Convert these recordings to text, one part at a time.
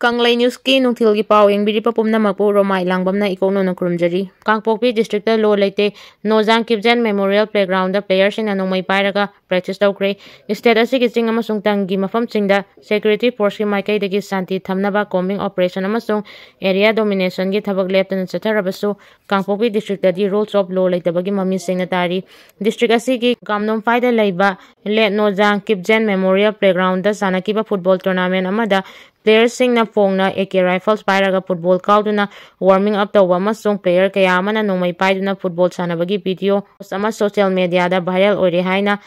Kanglai News ki nungthilgi paw yengbiri papumna mapu romai langbamna ikono na kurumjari. Kangpokpi district da lo leite Nojang Kipjen Memorial Playground da players in Nongmei pairaga practice tawkre. State asigi ching amasung tangi mafam chingda security force ki Meitei dagi santi thamnaba combing operation amasung area domination gi thabak leptana chatharabasu Kangpokpi district da di rules of law leitabagi mami singna tari. District asigi gamnom faida leiba le Nojang Kipjen Memorial Playground da Sanakhre football tournament amada players Singna Phongna AK rifles pairaga football kauduna warming up tawba amasung player kaya amana Nongmei Paiduna football sanabagi video sama social media da viral oire haina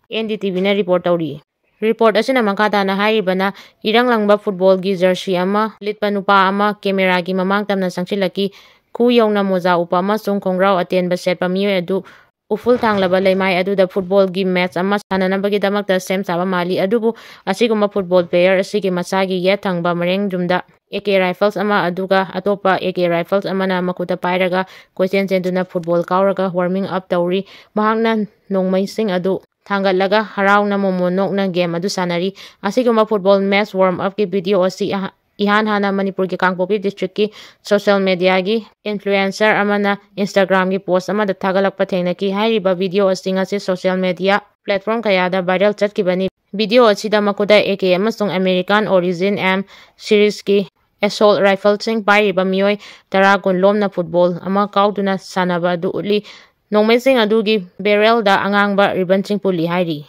NDTV na report tawri. Report asina makata na hairibana irang langba football gi jersey ama litpa nupa ama camera gi mamang tamna sangchilaki ku yongna moza upa amasung kongrau atenba setpa miyoy adu uful thanglaba leimai aduda football gi match ama sananabagi damakta sem saba mali adubu asiguma football player asigi masagi ye thangba mareng jumda AK rifles ama aduga atopa AK rifles amana makuta pairaga question senduna football kauraga warming up tawri mahangna Nongmei sing adu thangalaga harauna momonok na game adu sanari asiguma football match warm up ki video asi Ihan hana Manipur ki Kangpokpi district ki social media gi influencer amana Instagram gi post ama da thagalak pathengna ki hairiba video asing ase social media platform kaya da viral chatkibani video asida makuda AK amasung American origin M series ki assault rifle sing pairiba miyoy tara gunlom na football ama kauduna sanaba du uli Nongmei sing adugi barrel da angangba ribbon sing puli hairi.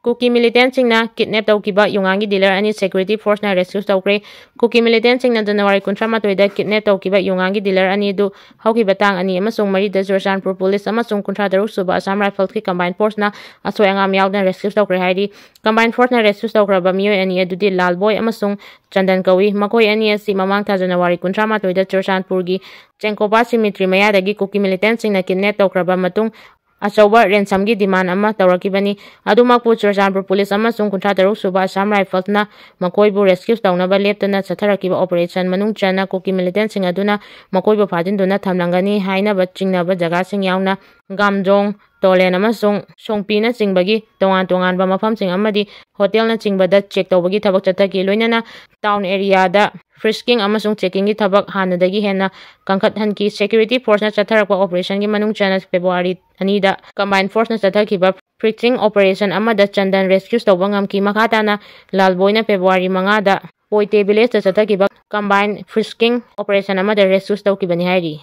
Kuki militants Singna kidnap tawkiba yungangi dealer ani security force na rescue tawkre. Kuki militants Singna January 13 da kidnap tawkiba yungangi dealer ani du hawkiba tang ani amasung mari da Churachandpur police amasung 36 suba Assam Rifles ki combined force na asoy angam yawna rescue tawkre hairi. Combined force na rescue tawkraba miyoy ani adudi Lalboy amasung Chandan kawi makoy ani asi mamang ta January 13 da Churachandpur gi Chenkopa cemetery mayadagi Kuki militants Singna kidnap tawkraba matung Athouba ransom gi demand ama tawrakibani adumakpu Churachandpur police amasung 36 suba Assam Rifles na makoibu rescue tawnaba leptana chatharakiba operation manung chana Kuki militants sing aduna makoibu phajinduna thamlangani hainaba chingnaba jaga sing yawna Gamjong Tolen amasung Songpi na chingbagi tongan ba mafam sing amadi hotel na chingbada check tawbagi thabak chathaki loinana town area da frisking amasung checking gi thabak hanadagi hena kangkhat hanki security force na chatharakwa operation gi manung chana February anida combined force na chathakiba frisking operation amada Chandan rescue tawba ngamki makata na Lalboy na February 5 da Meitei village ta chathakiba combined frisking operation amada rescue tawkibani hairi.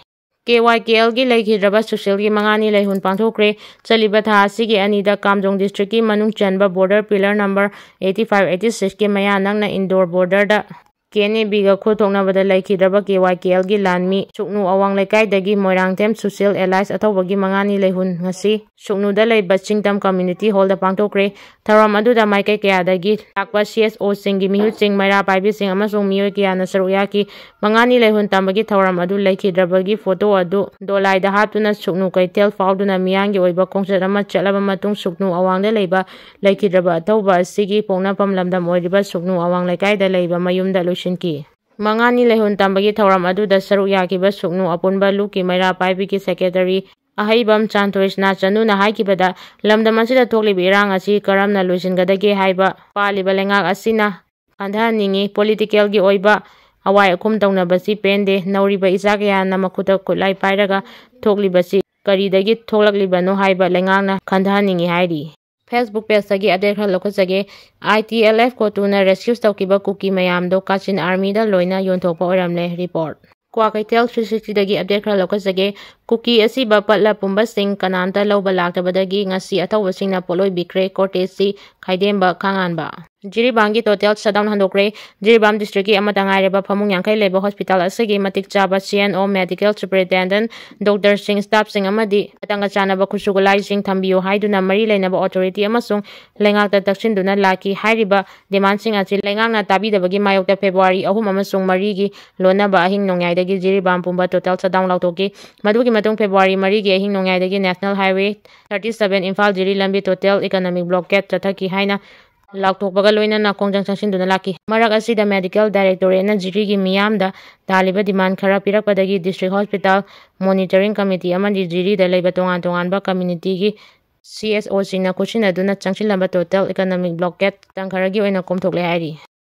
KYKL gi leikhiraba social gi mangani leihun pangthokre chaliba tha asigi anida Kamjong district ki manung chanba border pillar number 85-86 ki maya nangna indoor border da Kene biga khothokna bada leikhiraba KYKL gi lanmi suknu awang lekai dagi Moirangthem social allies Athouba gi mangani leihun ngasi suknu da leiba Chingtam community hall da pangthokre tharam aduda maikai kaya dagi takpa CSO singi mihu ching maira paibi sing amasung miyoy kaya na saruya ki mangani leihun tambagi tharam adu leikhiraba gi photo adu dolai da hatuna suknu kaitel fauduna miyangi oiba kongchat ama chalaba matung suknu awang da leiba leikhiraba Athouba asigi pongnapam lamdam oiriba suknu awang lekai da leiba mayumda Shinki. Mangani lehun tambagi thauram aduda saruk yakiba suknu apunba luki maira paibi ki secretary ahaibam chantois na chanu na haikibada lamdam asida thoklibi irang asi karamna luisingadage haiba paliba lengak asina andhaningi political gi oiba awai akum tawnabasi pende nauriba isakya na makuta kulai pairaga thoklibasi karidagi thoklaklibano haiba lengakna khandhaningi hairi. Facebook page tagi update khara lokajage ITLF ko tuna rescue tawkiba Kuki mayam do Kachin army da loina yonthokpa oramle report. Kwakaitel 360 dagi update khara lokajage Kuki asiba patla pumba sing kanamta lawba laktabadagi ngasi Athouba singna Poloikhre Cortesi khaidemba khanganba. Jiribangi total shutdown handokre Jiribam district ki amata ngaireba phamung yangkai leba hospital asigi matik chaba CNO medical superintendent Dr. Singh staff sing amadi atanga chanaba khusugulai sing thambiyo haiduna mari leinaba authority amasung lengakta takchinduna laki hairiba demand sing achi lengakna tabidabagi mayokta February 3 amasung 4 gi lonaba ahing nongyaidagi Jiribam pumba total shutdown lautoki madugi matung February 3 gi ahing nongyaidagi National Highway 37 Imphal Jiri lambi total economic blockade chathaki haina Lakthokpaga loinana kongjang changsinduna laki marak asida medical directorate na Jiri gi miyamda daliba demand khara pirakpadagi district hospital monitoring committee amadi Jiri da leiba tongan ba community gi CSO singna kuchinaduna changchilamba total economic blockade tangkharagi oina komthokle hairi.